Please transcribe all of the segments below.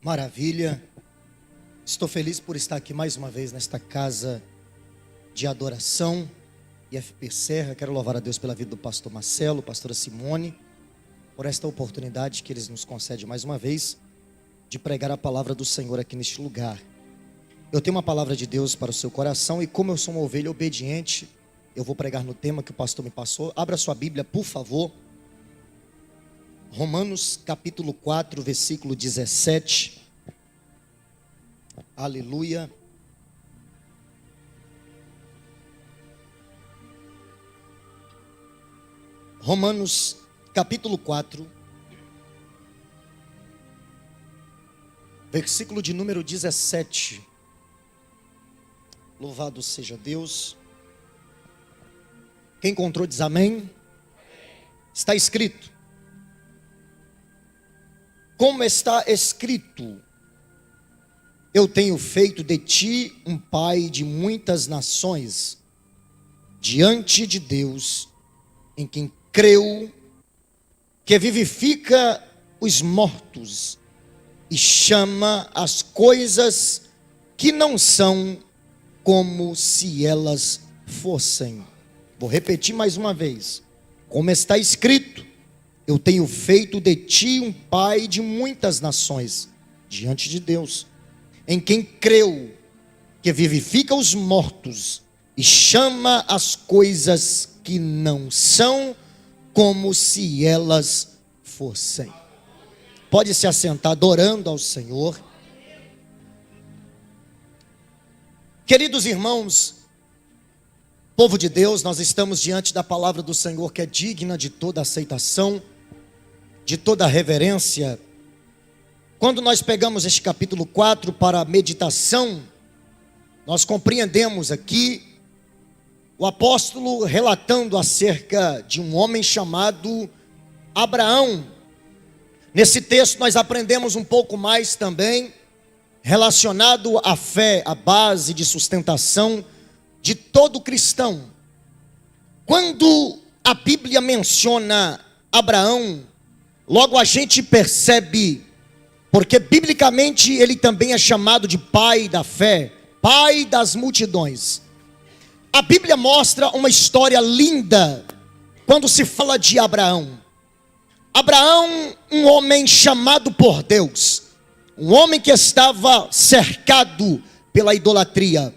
Maravilha. Estou feliz por estar aqui mais uma vez nesta casa de adoração IFP Serra. Quero louvar a Deus pela vida do pastor Marcelo, pastora Simone, por esta oportunidade que eles nos concedem mais uma vez de pregar a palavra do Senhor aqui neste lugar. Eu tenho uma palavra de Deus para o seu coração e como eu sou uma ovelha obediente, eu vou pregar no tema que o pastor me passou. Abra sua Bíblia, por favor. Romanos capítulo 4, versículo 17. Aleluia. Romanos capítulo 4, versículo de número 17. Louvado seja Deus. Quem encontrou diz amém. Está escrito: como está escrito, eu tenho feito de ti um pai de muitas nações, diante de Deus, em quem creu, que vivifica os mortos e chama as coisas que não são como se elas fossem. Vou repetir mais uma vez. Como está escrito, eu tenho feito de ti um pai de muitas nações, diante de Deus, em quem creu, que vivifica os mortos e chama as coisas que não são como se elas fossem. Pode se assentar adorando ao Senhor. Queridos irmãos, povo de Deus, nós estamos diante da palavra do Senhor que é digna de toda aceitação, de toda reverência. Quando nós pegamos este capítulo 4 para a meditação, nós compreendemos aqui o apóstolo relatando acerca de um homem chamado Abraão. Nesse texto nós aprendemos um pouco mais também relacionado à fé, a base de sustentação de todo cristão. Quando a Bíblia menciona Abraão, logo a gente percebe, porque biblicamente ele também é chamado de pai da fé, pai das multidões. A Bíblia mostra uma história linda quando se fala de Abraão. Abraão, um homem chamado por Deus, um homem que estava cercado pela idolatria,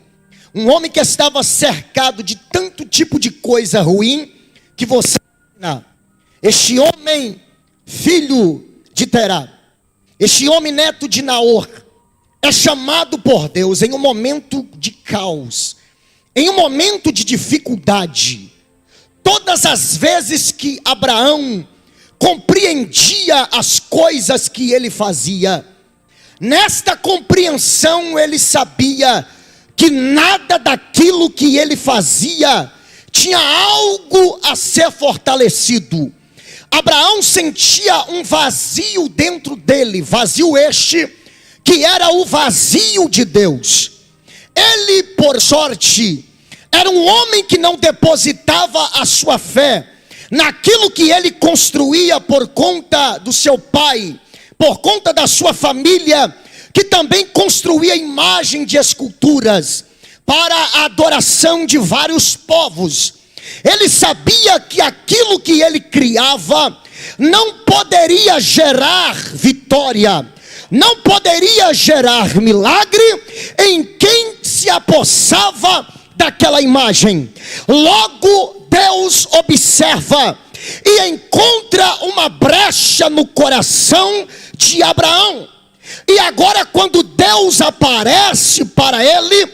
um homem que estava cercado de tanto tipo de coisa ruim que você imagina. Este homem, filho de Terá, este homem neto de Naor, é chamado por Deus em um momento de caos, em um momento de dificuldade. Todas as vezes que Abraão compreendia as coisas que ele fazia, nesta compreensão ele sabia que nada daquilo que ele fazia tinha algo a ser fortalecido. Abraão sentia um vazio dentro dele, vazio este que era o vazio de Deus. Ele, por sorte, era um homem que não depositava a sua fé naquilo que ele construía por conta do seu pai, por conta da sua família, que também construía imagem de esculturas para a adoração de vários povos. Ele sabia que aquilo que ele criava não poderia gerar vitória, não poderia gerar milagre em quem se apossava daquela imagem. Logo Deus observa e encontra uma brecha no coração de Abraão. E agora quando Deus aparece para ele,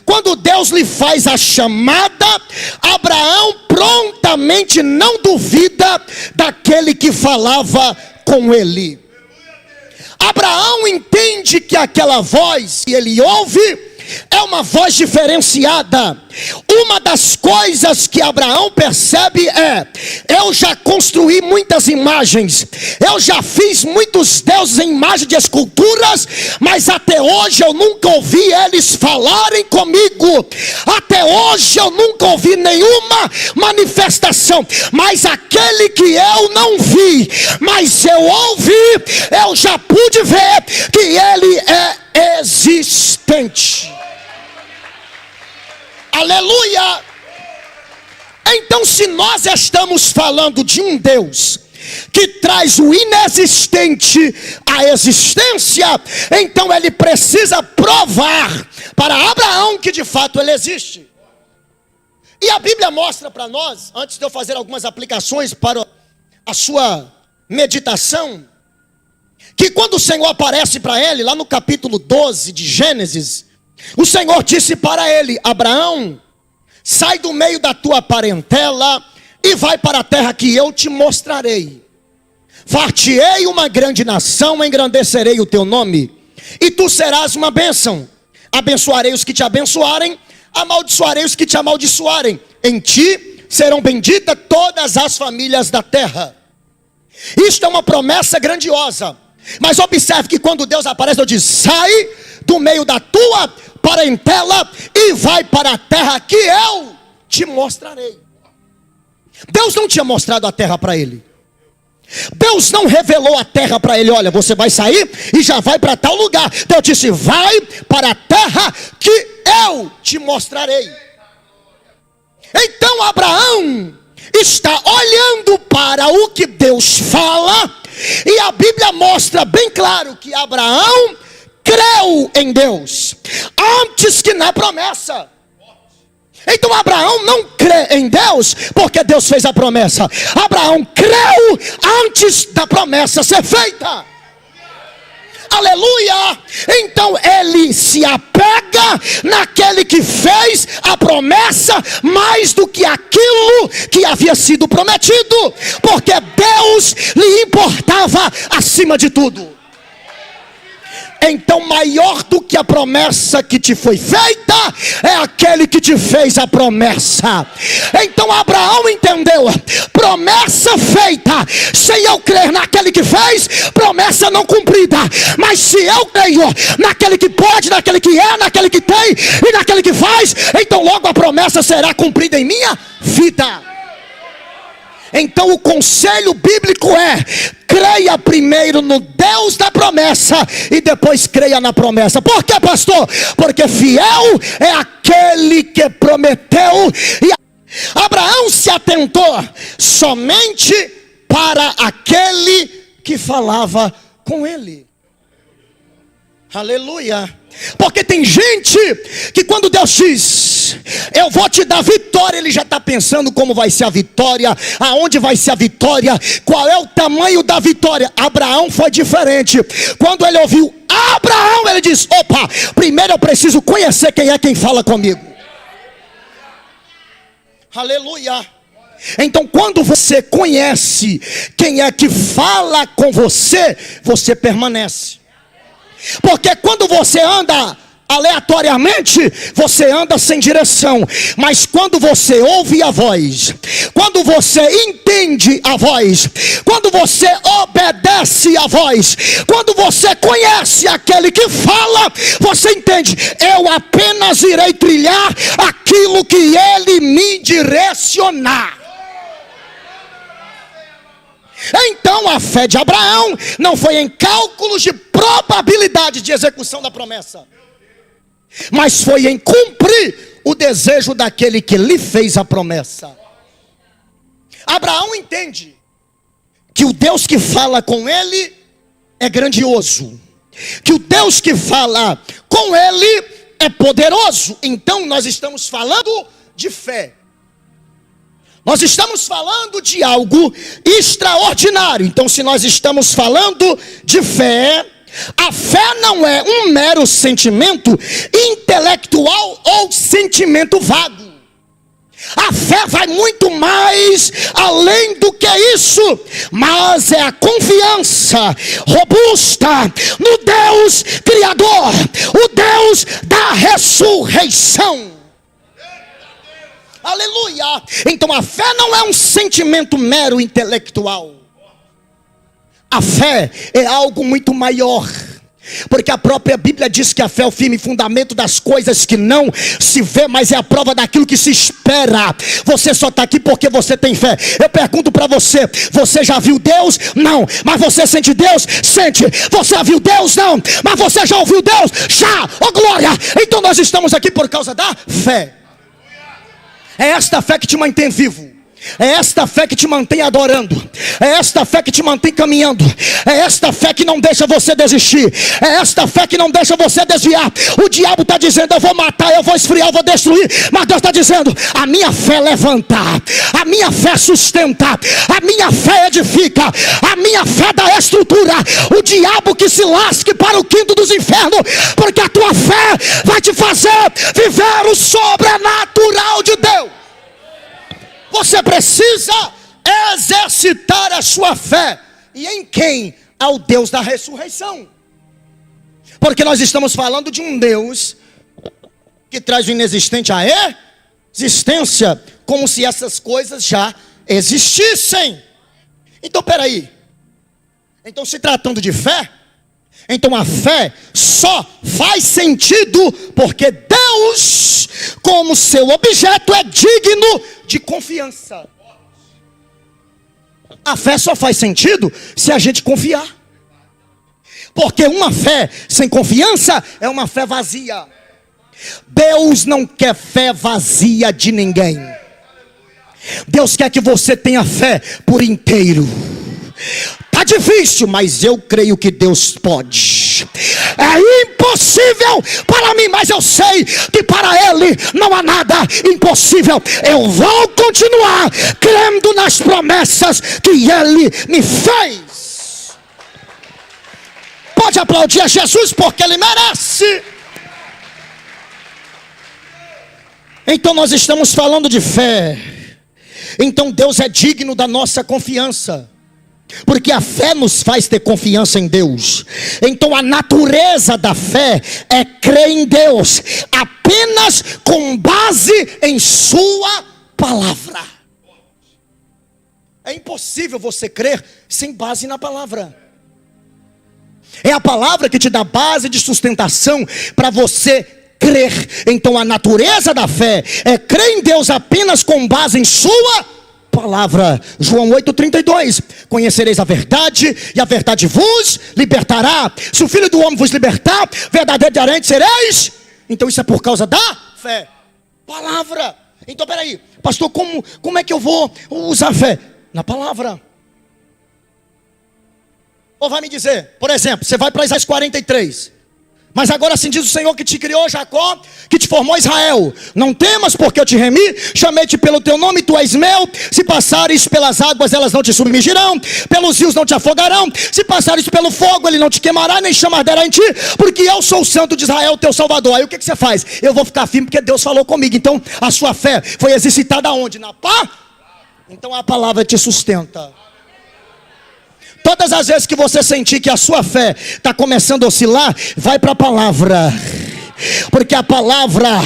quando Deus lhe faz a chamada, Abraão prontamente não duvida daquele que falava com ele. Abraão entende que aquela voz que ele ouve é uma voz diferenciada. Uma das coisas que Abraão percebe é: eu já construí muitas imagens, eu já fiz muitos deuses em imagem de esculturas, mas até hoje eu nunca ouvi eles falarem comigo. Até hoje eu nunca ouvi nenhuma manifestação. Mas aquele que eu não vi, mas eu ouvi, eu já pude ver que ele é existente. Aleluia! Então, se nós estamos falando de um Deus que traz o inexistente à existência, então ele precisa provar para Abraão que de fato ele existe. E a Bíblia mostra para nós, antes de eu fazer algumas aplicações para a sua meditação, que quando o Senhor aparece para ele, lá no capítulo 12 de Gênesis, o Senhor disse para ele: Abraão, sai do meio da tua parentela e vai para a terra que eu te mostrarei. Far-te-ei uma grande nação, engrandecerei o teu nome, e tu serás uma bênção. Abençoarei os que te abençoarem, amaldiçoarei os que te amaldiçoarem. Em ti serão benditas todas as famílias da terra. Isto é uma promessa grandiosa. Mas observe que quando Deus aparece, Deus diz: sai do meio da tua parentela e vai para a terra que eu te mostrarei. Deus não tinha mostrado a terra para ele. Deus não revelou a terra para ele: olha, você vai sair e já vai para tal lugar. Deus disse: vai para a terra que eu te mostrarei. Então Abraão está olhando para o que Deus fala, e a Bíblia mostra bem claro que Abraão creu em Deus antes que na promessa. Então Abraão não crê em Deus porque Deus fez a promessa. Abraão creu antes da promessa ser feita. Aleluia! Então ele se apega naquele que fez a promessa mais do que aquilo que havia sido prometido, porque Deus lhe importava acima de tudo. Então maior do que a promessa que te foi feita é aquele que te fez a promessa. Então Abraão entendeu: promessa feita, sem eu crer naquele que fez, promessa não cumprida. Mas se eu creio naquele que pode, naquele que é, naquele que tem e naquele que faz, então logo a promessa será cumprida em minha vida. Então o conselho bíblico é: creia primeiro no Deus da promessa e depois creia na promessa. Por quê, pastor? Porque fiel é aquele que prometeu. E Abraão se atentou somente para aquele que falava com ele. Aleluia. Porque tem gente que quando Deus diz: eu vou te dar vitória, ele já está pensando como vai ser a vitória, aonde vai ser a vitória, qual é o tamanho da vitória. Abraão foi diferente. Quando ele ouviu Abraão, ele diz: opa, primeiro eu preciso conhecer quem é quem fala comigo. Aleluia. Então quando você conhece quem é que fala com você, você permanece. Porque quando você anda aleatoriamente, você anda sem direção. Mas quando você ouve a voz, quando você entende a voz, quando você obedece a voz, quando você conhece aquele que fala, você entende: eu apenas irei trilhar aquilo que ele me direcionar. Então a fé de Abraão não foi em cálculos de probabilidade de execução da promessa, mas foi em cumprir o desejo daquele que lhe fez a promessa. Abraão entende que o Deus que fala com ele é grandioso, que o Deus que fala com ele é poderoso. Então nós estamos falando de fé. Nós estamos falando de algo extraordinário. Então, se nós estamos falando de fé, a fé não é um mero sentimento intelectual ou sentimento vago. A fé vai muito mais além do que isso, mas é a confiança robusta no Deus Criador, o Deus da ressurreição. Aleluia! Então a fé não é um sentimento mero intelectual. A fé é algo muito maior. Porque a própria Bíblia diz que a fé é o firme fundamento das coisas que não se vê, mas é a prova daquilo que se espera. Você só está aqui porque você tem fé. Eu pergunto para você: você já viu Deus? Não. Mas você sente Deus? Sente. Você já viu Deus? Não. Mas você já ouviu Deus? Já. Oh glória! Então nós estamos aqui por causa da fé. É esta fé que te mantém vivo. É esta fé que te mantém adorando. É esta fé que te mantém caminhando. É esta fé que não deixa você desistir. É esta fé que não deixa você desviar. O diabo está dizendo: eu vou matar, eu vou esfriar, eu vou destruir. Mas Deus está dizendo: a minha fé levanta, a minha fé sustenta, a minha fé edifica, a minha fé dá estrutura. O diabo que se lasque para o quinto dos infernos, porque a tua fé vai te fazer viver o sobrenatural de Deus. Você precisa exercitar a sua fé. E em quem? Ao Deus da ressurreição. Porque nós estamos falando de um Deus que traz o inexistente à existência, como se essas coisas já existissem. Então peraí. Então, se tratando de fé, então a fé só faz sentido porque Deus, como seu objeto, é digno de confiança. A fé só faz sentido se a gente confiar. Porque uma fé sem confiança é uma fé vazia. Deus não quer fé vazia de ninguém. Deus quer que você tenha fé por inteiro. Tá difícil, mas eu creio que Deus pode. É impossível para mim, mas eu sei que para Ele não há nada impossível. Eu vou continuar crendo nas promessas que Ele me fez. Pode aplaudir a Jesus porque Ele merece. Então nós estamos falando de fé. Então Deus é digno da nossa confiança. Porque a fé nos faz ter confiança em Deus. Então a natureza da fé é crer em Deus apenas com base em sua palavra. É impossível você crer sem base na palavra. É a palavra que te dá base de sustentação para você crer. Então a natureza da fé é crer em Deus apenas com base em sua palavra. João 8,32: conhecereis a verdade e a verdade vos libertará. Se o Filho do Homem vos libertar, verdadeiramente sereis. Então isso é por causa da fé. Palavra. Então peraí, pastor, como é que eu vou usar a fé? Na palavra. Ou vai me dizer, por exemplo, você vai para Isaías 43. Mas agora assim diz o Senhor que te criou, Jacó, que te formou, Israel: não temas, porque eu te remi, chamei-te pelo teu nome, tu és meu. Se passares pelas águas, elas não te submergirão, pelos rios não te afogarão. Se passares pelo fogo, ele não te queimará, nem chama arderá em ti, porque eu sou o santo de Israel, teu salvador. Aí o que você faz? Eu vou ficar firme porque Deus falou comigo. Então a sua fé foi exercitada onde? Na pá? Então a palavra te sustenta. Todas as vezes que você sentir que a sua fé está começando a oscilar, vai para a palavra. Porque a palavra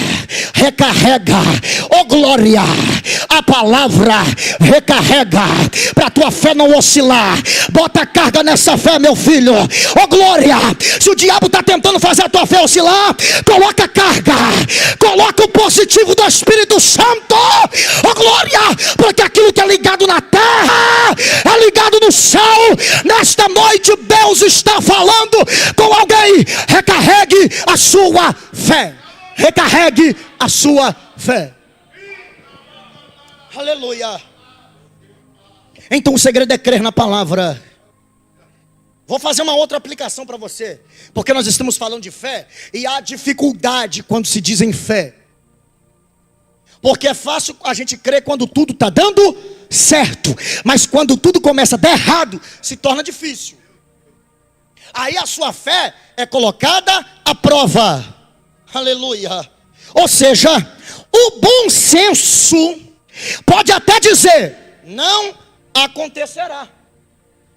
recarrega. Oh glória! A palavra recarrega. Para a tua fé não oscilar. Bota carga nessa fé, meu filho. Oh glória! Se o diabo está tentando fazer a tua fé oscilar, coloca carga. Coloca o positivo do Espírito Santo. Oh glória! Porque aquilo que é ligado na terra é ligado no céu. Nesta noite Deus está falando com alguém. Recarregue a sua fé. Recarregue a sua fé. Aleluia. Então o segredo é crer na palavra. Vou fazer uma outra aplicação para você, porque nós estamos falando de fé e há dificuldade quando se diz em fé. Porque é fácil a gente crer quando tudo está dando certo, mas quando tudo começa a dar errado, se torna difícil. Aí a sua fé é colocada à prova. Aleluia. Ou seja, o bom senso pode até dizer: não acontecerá.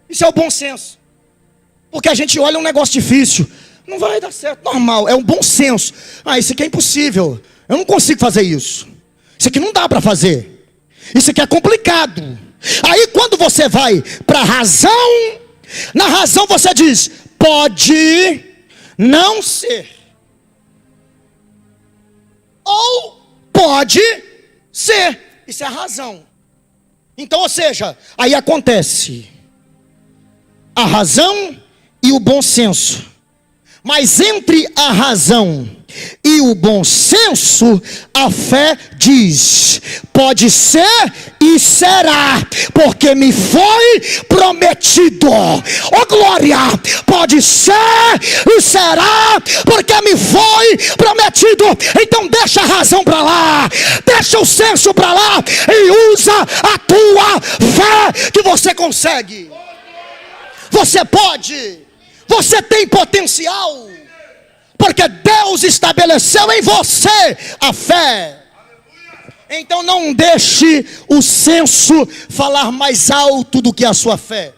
Isso é o bom senso. Porque a gente olha um negócio difícil, não vai dar certo, normal, é um bom senso. Isso aqui é impossível, eu não consigo fazer isso. Isso aqui não dá para fazer. Isso aqui é complicado. Aí quando você vai para a razão, na razão você diz: pode, não ser. Ou pode ser. Isso é a razão. Então, ou seja, aí acontece a razão e o bom senso. Mas entre a razão e o bom senso, a fé diz: pode ser e será, porque me foi prometido. Oh glória! Pode ser e será, porque me foi prometido. Então deixa a razão para lá, deixa o senso para lá e usa a tua fé, que você consegue. Você pode. Você tem potencial, porque Deus estabeleceu em você a fé. Então não deixe o senso falar mais alto do que a sua fé.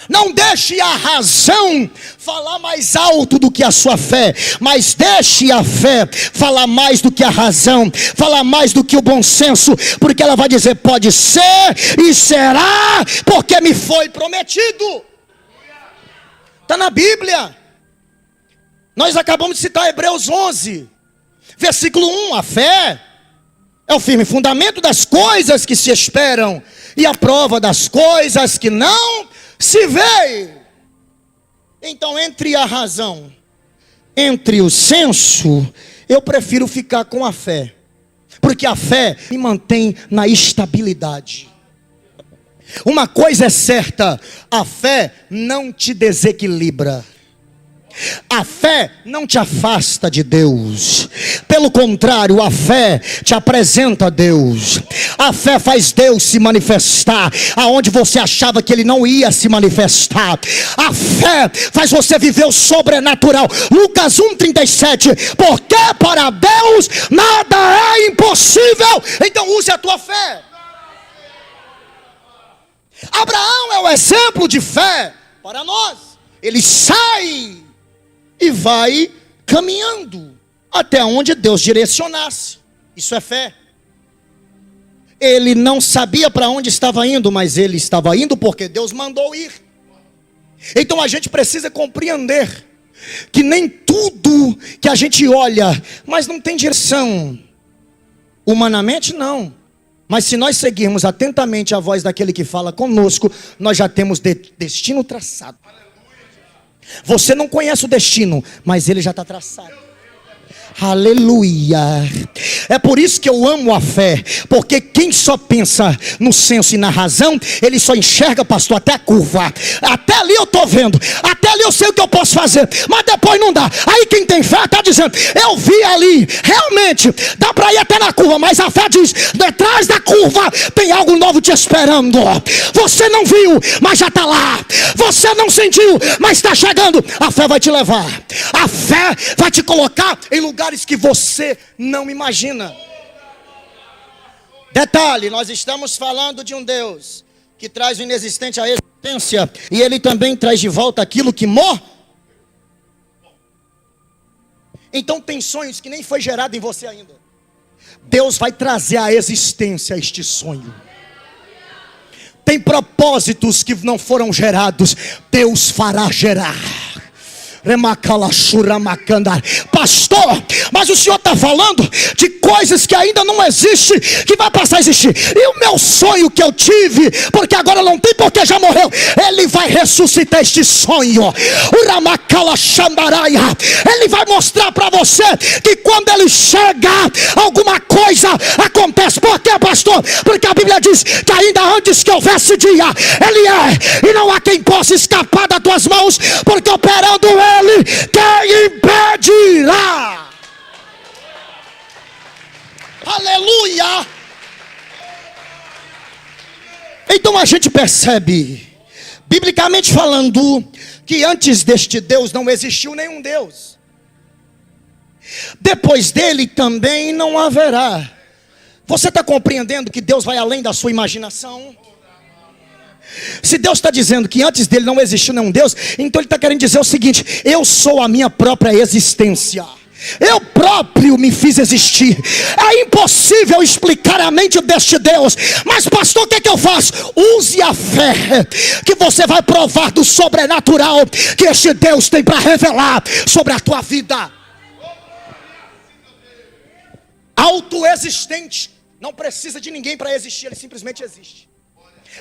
Não deixe a razão falar mais alto do que a sua fé, mas deixe a fé falar mais do que a razão, falar mais do que o bom senso, porque ela vai dizer: pode ser e será, porque me foi prometido. Está na Bíblia. Nós acabamos de citar Hebreus 11, versículo 1. A fé é o firme fundamento das coisas que se esperam e a prova das coisas que não se vê. Então, entre a razão, entre o senso, eu prefiro ficar com a fé, porque a fé me mantém na estabilidade. Uma coisa é certa: a fé não te desequilibra. A fé não te afasta de Deus. Pelo contrário, a fé te apresenta a Deus. A fé faz Deus se manifestar aonde você achava que Ele não ia se manifestar. A fé faz você viver o sobrenatural. Lucas 1,37. Porque para Deus nada é impossível. Então use a tua fé. Abraão é o exemplo de fé para nós. Ele sai e vai caminhando até onde Deus direcionasse. Isso é fé. Ele não sabia para onde estava indo, mas ele estava indo porque Deus mandou ir. Então a gente precisa compreender que nem tudo que a gente olha, mas não tem direção. Humanamente não. Mas se nós seguirmos atentamente a voz daquele que fala conosco, nós já temos destino traçado. Você não conhece o destino, mas ele já está traçado. Aleluia. É por isso que eu amo a fé, porque quem só pensa no senso e na razão, ele só enxerga, pastor, até a curva. Até ali eu estou vendo, até ali eu sei o que eu posso fazer, mas depois não dá. Aí quem tem fé está dizendo: eu vi ali, realmente dá para ir até na curva, mas a fé diz: detrás da curva tem algo novo te esperando. Você não viu, mas já está lá. Você não sentiu, mas está chegando. A fé vai te levar. A fé vai te colocar em lugares que você não imagina. Detalhe, nós estamos falando de um Deus que traz o inexistente à existência, e Ele também traz de volta aquilo que morre. Então tem sonhos que nem foi gerado em você ainda. Deus vai trazer à existência este sonho. Tem propósitos que não foram gerados, Deus fará gerar. Pastor, mas o senhor está falando de coisas que ainda não existem, que vai passar a existir. E o meu sonho que eu tive, porque agora não tem porque já morreu, ele vai ressuscitar este sonho. Ele vai mostrar para você que quando ele chega, alguma coisa acontece. Por quê, pastor? Porque a Bíblia diz que ainda antes que houvesse dia, ele é, e não há quem possa escapar das tuas mãos, porque operando ele, quem impedirá? Aleluia! Então a gente percebe, biblicamente falando, que antes deste Deus não existiu nenhum Deus. Depois dele também não haverá. Você está compreendendo que Deus vai além da sua imaginação? Se Deus está dizendo que antes dele não existiu nenhum Deus, então ele está querendo dizer o seguinte: eu sou a minha própria existência. Eu próprio me fiz existir. É impossível explicar a mente deste Deus. Mas pastor, o que é que eu faço? Use a fé, que você vai provar do sobrenatural que este Deus tem para revelar sobre a tua vida. Autoexistente. Não precisa de ninguém para existir, ele simplesmente existe.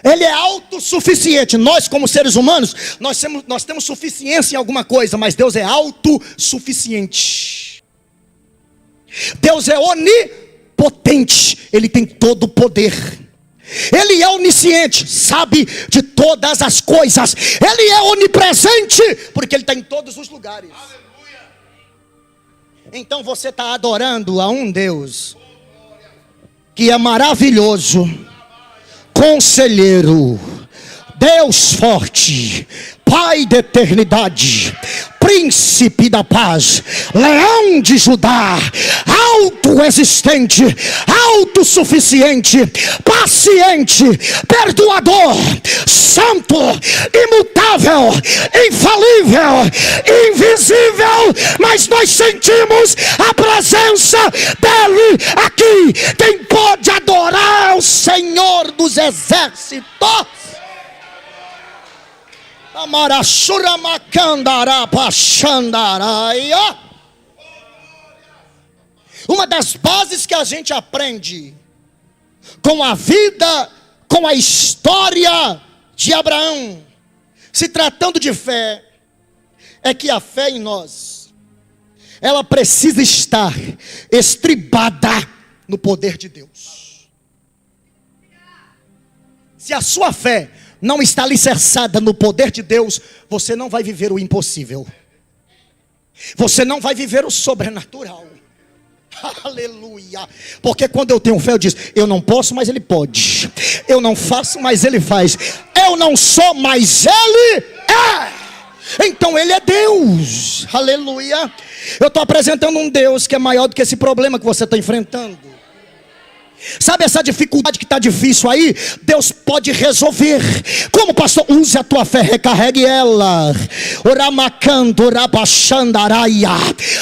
Ele é autossuficiente. Nós, como seres humanos, nós temos suficiência em alguma coisa, mas Deus é autossuficiente. Deus é onipotente. Ele tem todo o poder. Ele é onisciente, sabe de todas as coisas. Ele é onipresente, porque Ele está em todos os lugares. Então você está adorando a um Deus que é maravilhoso, Conselheiro, Deus forte, Pai da eternidade, Príncipe da paz, Leão de Judá, autoexistente, autossuficiente, paciente, perdoador, santo, imutável, infalível, invisível, mas nós sentimos a presença dele aqui. Quem pode adorar o Senhor dos exércitos? Uma das bases que a gente aprende com a vida, com a história de Abraão, se tratando de fé, é que a fé em nós, ela precisa estar estribada no poder de Deus. Se a sua fé não está alicerçada no poder de Deus, você não vai viver o impossível. Você não vai viver o sobrenatural. Aleluia. Porque quando eu tenho fé, eu digo: eu não posso, mas Ele pode. Eu não faço, mas Ele faz. Eu não sou, mas Ele é. Então Ele é Deus. Aleluia. Eu estou apresentando um Deus que é maior do que esse problema que você está enfrentando. Sabe essa dificuldade que está difícil aí? Deus pode resolver. Como, pastor? Use a tua fé, recarregue ela.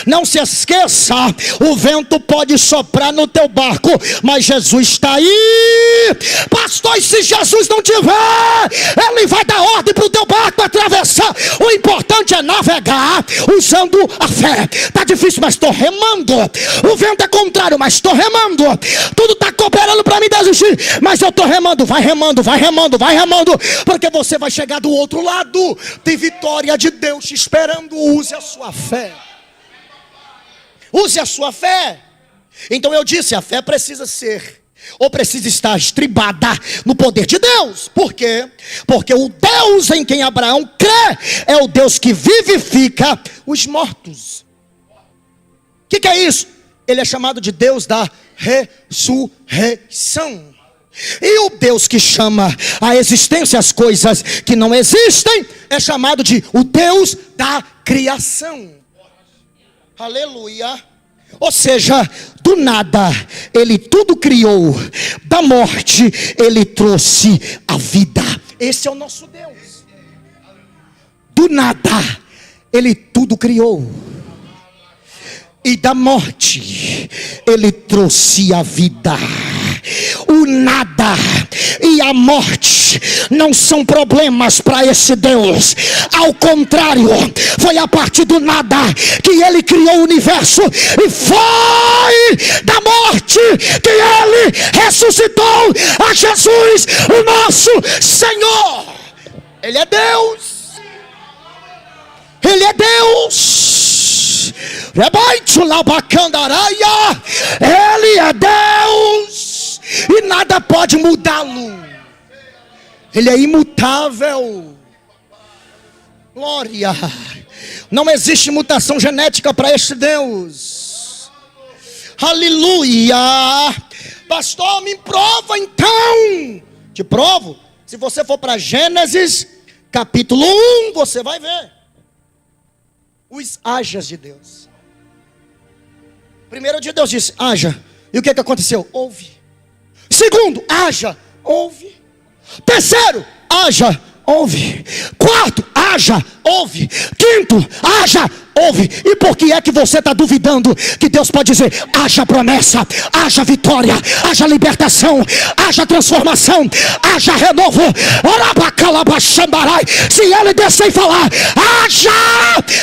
Não se esqueça, o vento pode soprar no teu barco, mas Jesus está aí. Pastor, e se Jesus não tiver, Ele vai dar ordem para o teu barco atravessar. O importante é navegar usando a fé. Está difícil, mas estou remando. O vento é contrário, mas estou remando. Tudo está cooperando para me desistir, mas eu estou remando. Vai remando, vai remando, vai remando, porque você vai chegar do outro lado. Tem vitória de Deus te esperando. Use a sua fé. Use a sua fé. Então eu disse, a fé precisa ser, ou precisa estar estribada no poder de Deus. Por quê? Porque o Deus em quem Abraão crê é o Deus que vivifica os mortos. O que é isso? Ele é chamado de Deus da ressurreição. E o Deus que chama a existência as coisas que não existem é chamado de o Deus da criação. Aleluia. Ou seja, do nada Ele tudo criou, da morte Ele trouxe a vida. Esse é o nosso Deus. Do nada Ele tudo criou, e da morte Ele trouxe a vida. O nada e a morte não são problemas para esse Deus. Ao contrário, foi a partir do nada que Ele criou o universo, e foi da morte que Ele ressuscitou a Jesus, o nosso Senhor. Ele é Deus. Ele é Deus. Ele é Deus, e nada pode mudá-lo. Ele é imutável. Glória. Não existe mutação genética para este Deus. Aleluia. Pastor, me prova então. Te provo. Se você for para Gênesis capítulo 1, você vai ver os hajas de Deus. Primeiro dia Deus disse: haja. E o que aconteceu? Houve. Segundo, haja. Houve. Terceiro, haja. ouve. Quarto, haja, ouve. Quinto, haja, ouve. E por que é que você está duvidando que Deus pode dizer: haja promessa, haja vitória, haja libertação, haja transformação, haja renovo? Se ele descer e falar: haja,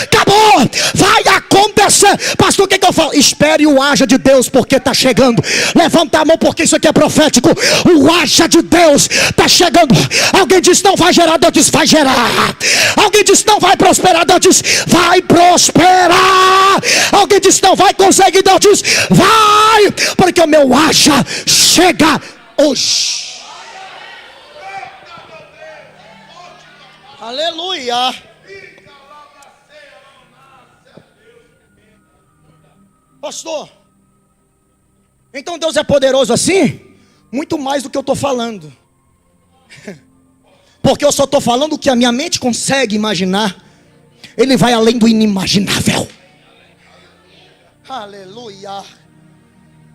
acabou, vai acontecer. Pastor, o que eu falo? Espere o haja de Deus, porque está chegando. Levanta a mão, porque isso aqui é profético. O haja de Deus está chegando. Alguém diz: não vai gerar, Deus diz: vai gerar. Alguém diz: não vai prosperar, Deus diz: vai prosperar. Alguém diz: não vai conseguir, Deus diz: vai, porque o meu haja chega hoje. Aleluia. Pastor, então Deus é poderoso assim? Muito mais do que eu estou falando. Porque eu só estou falando o que a minha mente consegue imaginar. Ele vai além do inimaginável. Aleluia.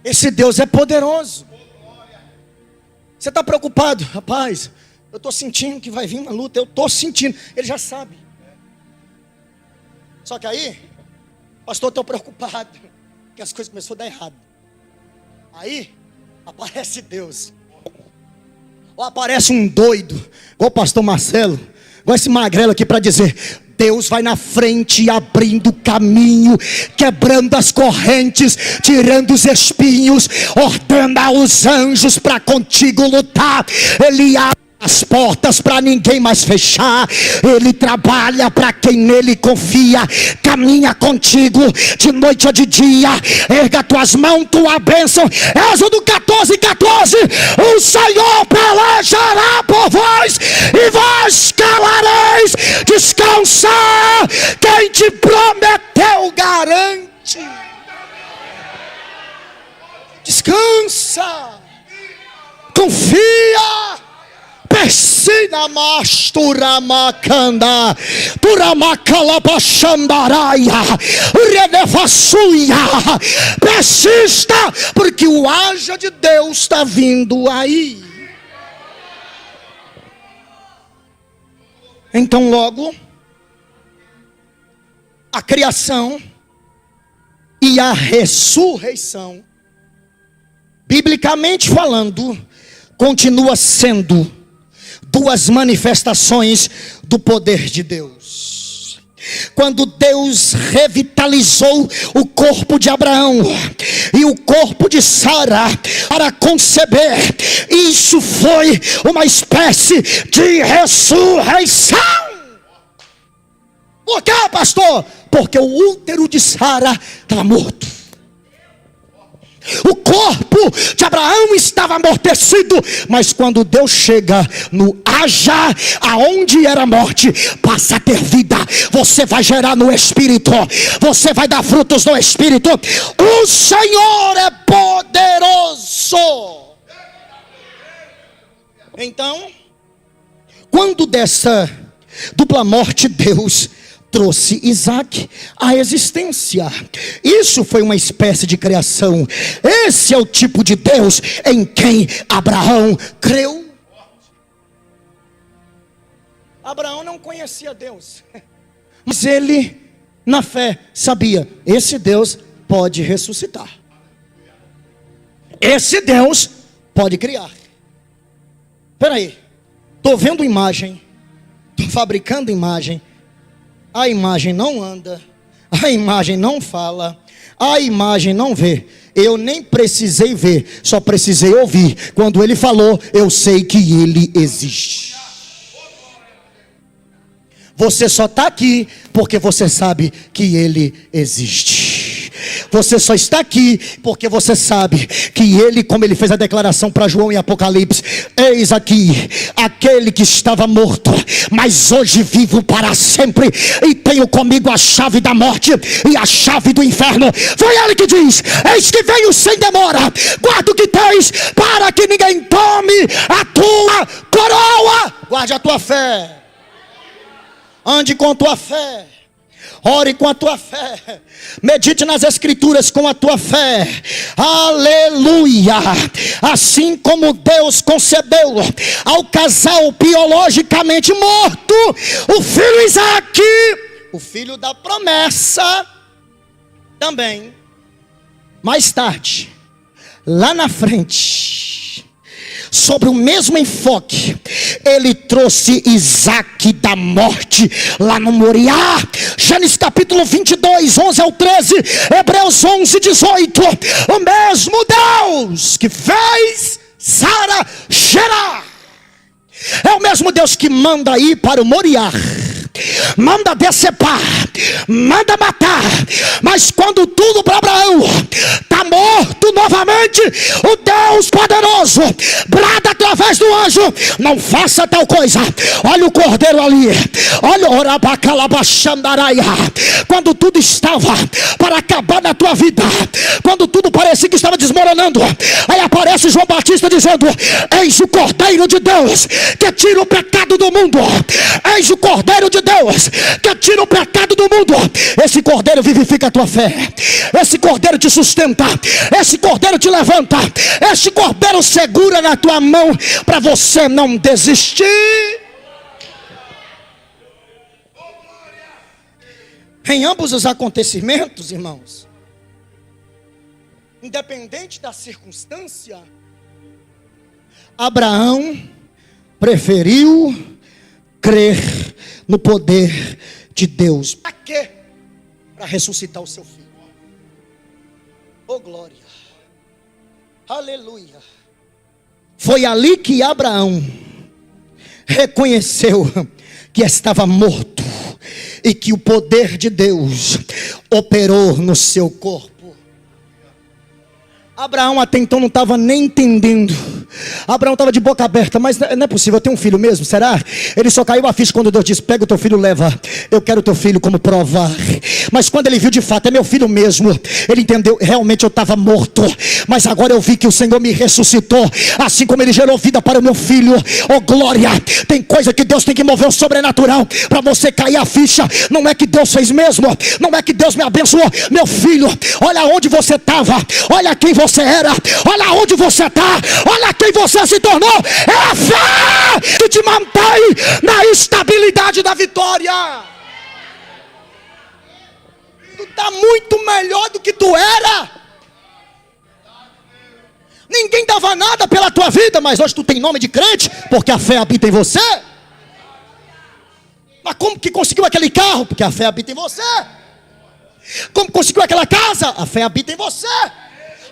Esse Deus é poderoso. Você está preocupado? Rapaz, eu estou sentindo que vai vir uma luta. Eu estou sentindo. Ele já sabe. Só que aí, pastor, estou preocupado, que as coisas começaram a dar errado. Aí aparece Deus. Ou aparece um doido, igual o pastor Marcelo, igual esse magrelo aqui, para dizer: Deus vai na frente, abrindo caminho, quebrando as correntes, tirando os espinhos, ordena os anjos para contigo lutar. Ele abre as portas para ninguém mais fechar. Ele trabalha para quem nele confia. Caminha contigo de noite ou de dia. Erga tuas mãos, tua bênção. Êxodo 14:14. O Senhor pelejará por vós e vós calareis. Descansa, quem te prometeu garante. Descansa, confia. Persina masturamacanda, turamacalabachandaraia, renevassuia. Persista, porque o haja de Deus está vindo aí. Então logo, a criação e a ressurreição, biblicamente falando, continua sendo duas manifestações do poder de Deus. Quando Deus revitalizou o corpo de Abraão e o corpo de Sara para conceber, isso foi uma espécie de ressurreição. Por quê, pastor? Porque o útero de Sara estava morto. O corpo de Abraão estava amortecido, mas quando Deus chega no haja, aonde era morte, passa a ter vida. Você vai gerar no Espírito, você vai dar frutos no Espírito. O Senhor é poderoso. Então, quando dessa dupla morte Deus trouxe Isaac à existência, isso foi uma espécie de criação. Esse é o tipo de Deus em quem Abraão creu. Abraão não conhecia Deus, mas ele, na fé, sabia: esse Deus pode ressuscitar, esse Deus pode criar. Espera aí, estou vendo imagem, estou fabricando imagem. A imagem não anda, a imagem não fala, a imagem não vê. Eu nem precisei ver, só precisei ouvir. Quando ele falou, eu sei que ele existe. Você só está aqui porque você sabe que ele existe. Você só está aqui porque você sabe que ele, como ele fez a declaração para João em Apocalipse: eis aqui aquele que estava morto, mas hoje vivo para sempre, e tenho comigo a chave da morte e a chave do inferno. Foi ele que diz: eis que venho sem demora, guarda o que tens, para que ninguém tome a tua coroa. Guarde a tua fé, ande com tua fé. Ore com a tua fé. Medite nas escrituras com a tua fé. Aleluia. Assim como Deus concedeu ao casal biologicamente morto o filho Isaque, o filho da promessa, também mais tarde, lá na frente, sobre o mesmo enfoque, ele trouxe Isaque da morte lá no Moriá. Gênesis capítulo 22, 11 ao 13, Hebreus 11, 18. O mesmo Deus que fez Sara gerar é o mesmo Deus que manda ir para o Moriá, manda decepar, manda matar. Mas quando tudo para Abraão está morto novamente, o Deus poderoso brada através do anjo: não faça tal coisa. Olha o cordeiro ali, olha o orabacalabaxandaraia. Quando tudo estava para acabar na tua vida, quando tudo parecia que estava desmoronando, aí aparece João Batista dizendo: eis o cordeiro de Deus que tira o pecado do mundo. Eis o cordeiro de Deus que tira o pecado do mundo. Esse cordeiro vivifica a tua fé. Esse cordeiro te sustenta. Esse cordeiro te levanta. Esse cordeiro segura na tua mão para você não desistir. Em ambos os acontecimentos, irmãos, independente da circunstância, Abraão preferiu crer no poder de Deus. Para quê? Para ressuscitar o seu filho. Oh glória, aleluia. Foi ali que Abraão reconheceu que estava morto e que o poder de Deus operou no seu corpo. Abraão até então não estava nem entendendo. Abraão estava de boca aberta: mas não é possível, eu tenho um filho mesmo, será? Ele só caiu a ficha quando Deus disse: pega o teu filho, leva, eu quero o teu filho como prova. Mas quando ele viu de fato: é meu filho mesmo, ele entendeu: realmente eu estava morto, mas agora eu vi que o Senhor me ressuscitou, assim como ele gerou vida para o meu filho. Oh glória. Tem coisa que Deus tem que mover o sobrenatural para você cair a ficha. Não é que Deus fez mesmo, não é que Deus me abençoou. Meu filho, olha onde você estava, olha quem você era, olha onde você está, olha quem você se tornou. É a fé que te mantém na estabilidade da vitória. Tu está muito melhor do que tu era. Ninguém dava nada pela tua vida, mas hoje tu tem nome de crente, porque a fé habita em você. Mas como que conseguiu aquele carro? Porque a fé habita em você. Como conseguiu aquela casa? A fé habita em você.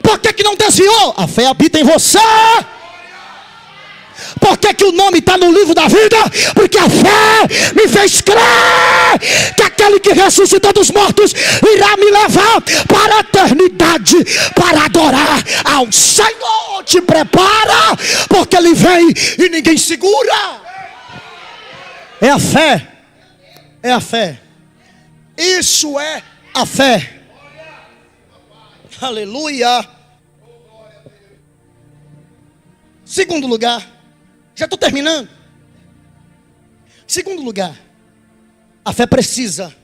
Por que não desviou? A fé habita em você. Por que o nome está no livro da vida? Porque a fé me fez crer que aquele que ressuscitou dos mortos irá me levar para a eternidade para adorar ao Senhor. Te prepara, porque Ele vem e ninguém segura. É a fé. É a fé. Isso é a fé. Aleluia. Segundo lugar, já estou terminando. Segundo lugar, a fé precisa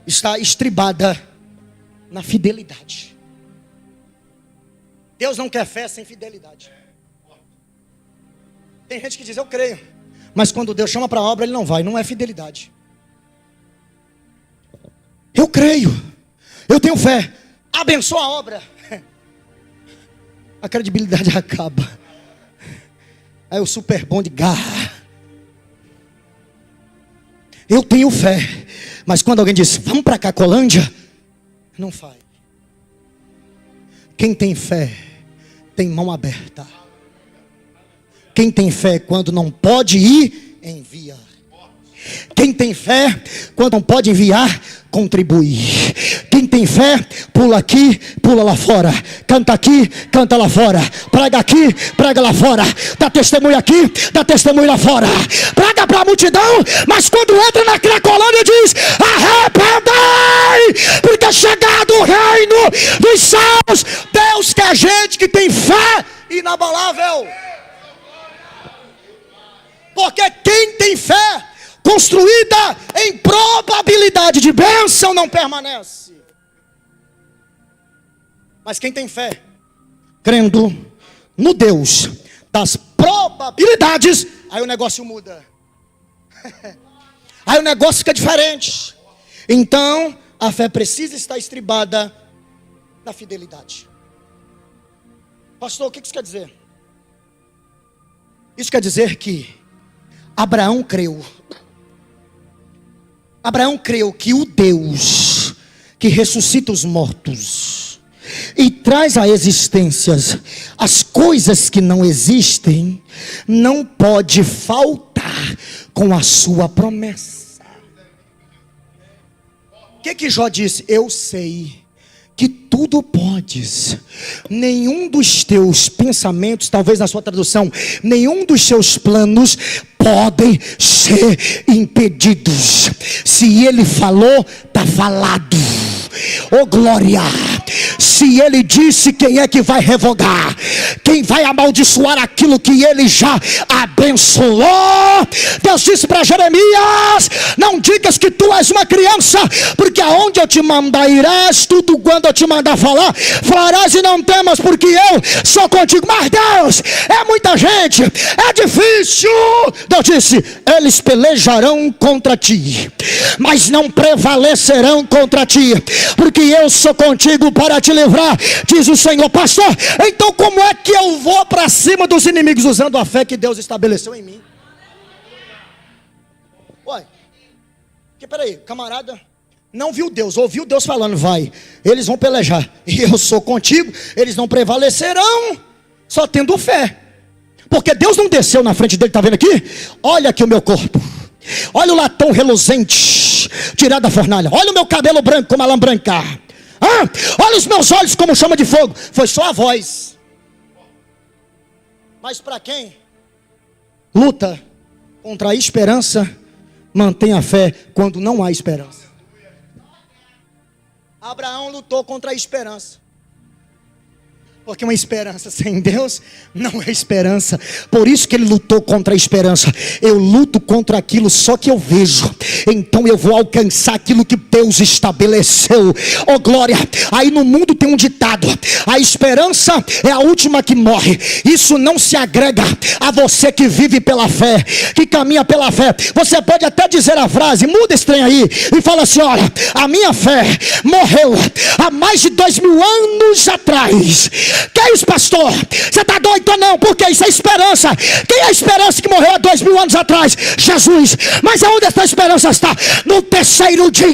estar estribada na fidelidade. Deus não quer fé sem fidelidade. Tem gente que diz: eu creio, mas quando Deus chama para a obra, ele não vai. Não é fidelidade. Eu creio, eu tenho fé, abençoa a obra, a credibilidade acaba. Aí o super bom de garra. Eu tenho fé, mas quando alguém diz: vamos para Cacolândia, não faz. Quem tem fé tem mão aberta. Quem tem fé quando não pode ir, envia. Quem tem fé quando não pode enviar, contribui. Quem tem fé pula aqui, pula lá fora, canta aqui, canta lá fora, prega aqui, prega lá fora, dá testemunho aqui, dá testemunho lá fora, prega para a multidão, mas quando entra na Cracolândia diz: arrependei, porque é chegado o reino dos céus. Deus quer gente que tem fé inabalável. Porque quem tem fé construída em probabilidade de bênção não permanece. Mas quem tem fé, crendo no Deus das probabilidades, aí o negócio muda. Aí o negócio fica diferente. Então, a fé precisa estar estribada na fidelidade. Pastor, o que isso quer dizer? Isso quer dizer que Abraão creu. Abraão creu que o Deus que ressuscita os mortos e traz à existência as coisas que não existem, não pode faltar com a sua promessa. O que Jó disse? Eu sei que tudo podes, nenhum dos teus pensamentos, talvez na sua tradução, nenhum dos seus planos podem ser impedidos. Se ele falou, está falado. Oh glória! Se ele disse, quem é que vai revogar? Quem vai amaldiçoar aquilo que ele já abençoou? Deus disse para Jeremias: não digas que tu és uma criança, porque aonde eu te mandar irás, tudo quando eu te mandar falar, falarás e não temas, porque eu sou contigo. Mas Deus, é muita gente, é difícil. Deus disse: eles pelejarão contra ti, mas não prevalecerão contra ti, porque eu sou contigo para te livrar, diz o Senhor. Pastor, então como é que eu vou para cima dos inimigos usando a fé que Deus estabeleceu em mim? Uai, que peraí, camarada não viu Deus, ouviu Deus falando, vai, eles vão pelejar, e eu sou contigo, eles não prevalecerão, só tendo fé, porque Deus não desceu na frente dele, está vendo aqui? Olha aqui o meu corpo, olha o latão reluzente, tirado da fornalha, olha o meu cabelo branco como a lã branca, olha os meus olhos como chama de fogo. Foi só a voz. Mas para quem luta contra a esperança, mantém a fé quando não há esperança. Abraão lutou contra a esperança, porque uma esperança sem Deus não é esperança. Por isso que ele lutou contra a esperança. Eu luto contra aquilo só que eu vejo, então eu vou alcançar aquilo que Deus estabeleceu. Oh glória! Aí no mundo tem um ditado: a esperança é a última que morre. Isso não se agrega a você que vive pela fé, que caminha pela fé. Você pode até dizer a frase, muda esse trem aí e fala assim: olha, a minha fé morreu há mais de 2000 anos atrás. Que é isso, pastor? Você está doido ou não? Porque isso é esperança. Quem é a esperança que morreu há 2000 anos atrás? Jesus. Mas aonde essa esperança está? No terceiro dia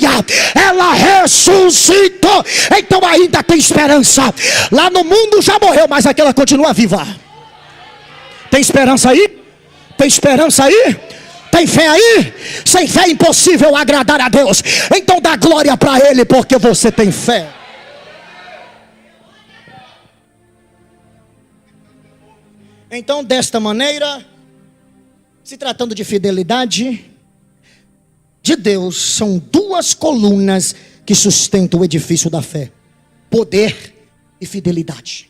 ela ressuscitou. Então ainda tem esperança. Lá no mundo já morreu, mas aqui ela continua viva. Tem esperança aí? Tem esperança aí? Tem fé aí? Sem fé é impossível agradar a Deus. Então dá glória para Ele, porque você tem fé. Então, desta maneira, se tratando de fidelidade de Deus, são duas colunas que sustentam o edifício da fé: poder e fidelidade.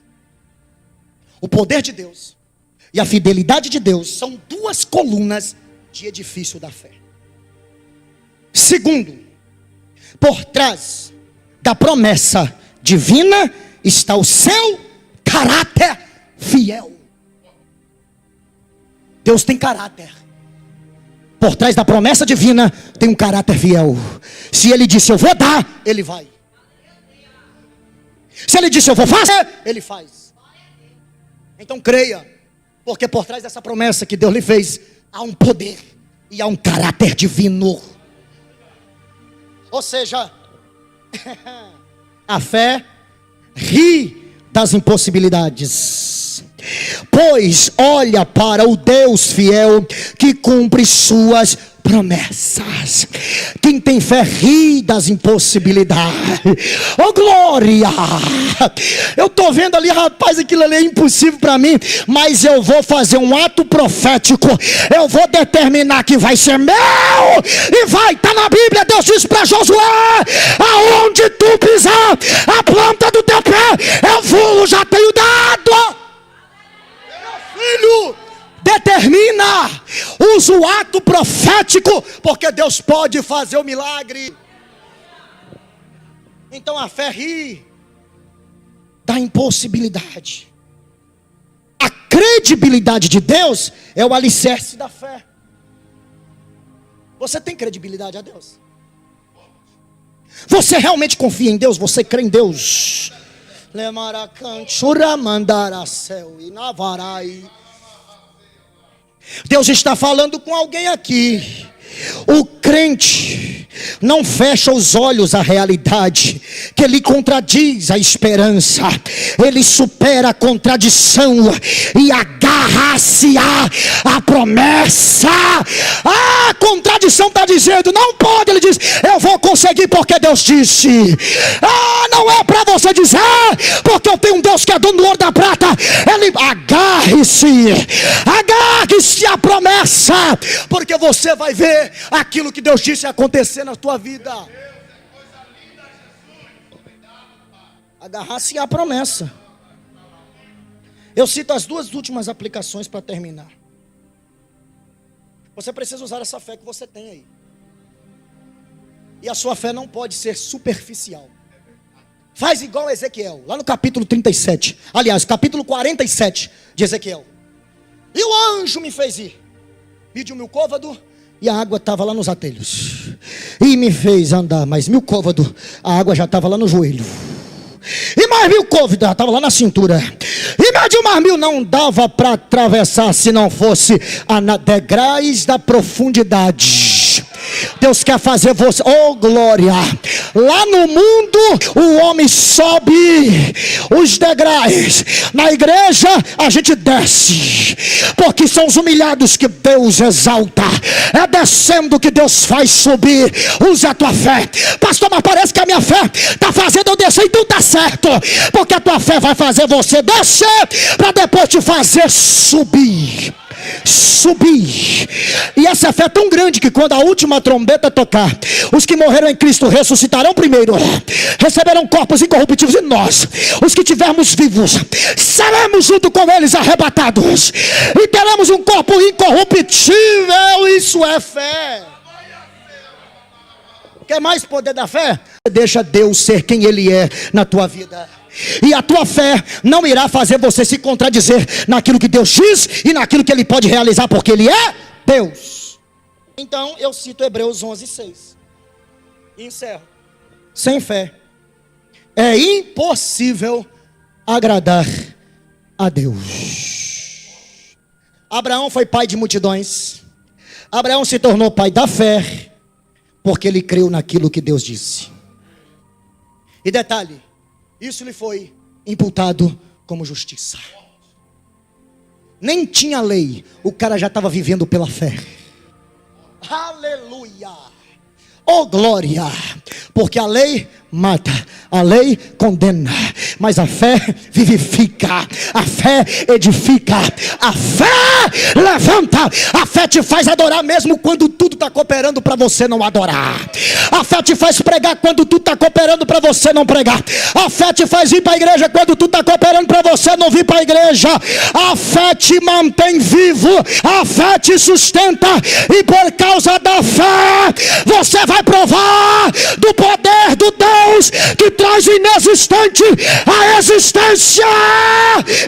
O poder de Deus e a fidelidade de Deus são duas colunas de edifício da fé. Segundo, por trás da promessa divina está o seu caráter fiel. Deus tem caráter. Por trás da promessa divina tem um caráter fiel. Se Ele disse eu vou dar, Ele vai. Se Ele disse eu vou fazer, Ele faz. Então creia, porque por trás dessa promessa que Deus lhe fez, há um poder e há um caráter divino. Ou seja, a fé ri das impossibilidades, pois olha para o Deus fiel que cumpre suas promessas. Quem tem fé ri das impossibilidades. Oh glória! Eu estou vendo ali, rapaz, aquilo ali é impossível para mim, mas eu vou fazer um ato profético. Eu vou determinar que vai ser meu, e vai, está na Bíblia. Deus disse para Josué: aonde tu pisar a planta do teu pé, eu vou, já tenho dado. Meu filho, determina o usa o ato profético, porque Deus pode fazer o milagre. Então a fé ri da impossibilidade. A credibilidade de Deus é o alicerce da fé. Você tem credibilidade a Deus? Você realmente confia em Deus? Você crê em Deus? Deus está falando com alguém aqui. O crente não fecha os olhos à realidade que lhe contradiz a esperança. Ele supera a contradição e agarra-se à promessa. A contradição está dizendo não pode. Ele diz eu vou conseguir porque Deus disse. Não é para você dizer porque eu tenho um Deus que é dono do ouro e da prata. Ele agarre-se à promessa, porque você vai ver aquilo que Deus disse acontecer na tua vida. Agarrar-se à promessa. Eu cito as duas últimas aplicações para terminar. Você precisa usar essa fé que você tem aí. E a sua fé não pode ser superficial. Faz igual Ezequiel, lá no capítulo 37. Aliás, capítulo 47 de Ezequiel. E o anjo me fez ir. Mediu 1000 côvados e a água estava lá nos atelhos. E me fez andar mais 1000 côvados, a água já estava lá no joelho. E mais 1000 côvados, já estava lá na cintura. E mais de mais 1000 não dava para atravessar se não fosse a degraus da profundidade. Deus quer fazer você, oh glória. Lá no mundo o homem sobe os degraus. Na igreja a gente desce, porque são os humilhados que Deus exalta. É descendo que Deus faz subir. Usa a tua fé. Pastor, mas parece que a minha fé está fazendo eu descer, então está certo, porque a tua fé vai fazer você descer para depois te fazer subir. E essa fé é tão grande que quando a última trombeta tocar, os que morreram em Cristo ressuscitarão primeiro, receberão corpos incorruptíveis, e nós, os que tivermos vivos, seremos junto com eles arrebatados e teremos um corpo incorruptível. Isso é fé. Quer mais poder da fé? Deixa Deus ser quem Ele é na tua vida. E a tua fé não irá fazer você se contradizer naquilo que Deus diz e naquilo que Ele pode realizar, porque Ele é Deus. Então eu cito Hebreus 11:6 e encerro. Sem fé é impossível agradar a Deus. Abraão foi pai de multidões. Abraão se tornou pai da fé porque ele creu naquilo que Deus disse. E detalhe, isso lhe foi imputado como justiça. Nem tinha lei, o cara já estava vivendo pela fé. Aleluia! Oh glória! Porque a lei mata, a lei condena, mas a fé vivifica, a fé edifica, a fé levanta, a fé te faz adorar mesmo quando tudo está cooperando para você não adorar. A fé te faz pregar quando tudo está cooperando para você não pregar. A fé te faz ir para a igreja quando tudo está cooperando para você não vir para a igreja. A fé te mantém vivo, a fé te sustenta, e por causa da fé você vai provar do poder do Deus que traz inexistente a existência.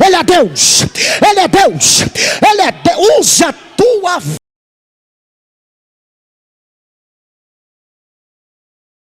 Ele é Deus, Ele é Deus, Ele é Deus. Use a tua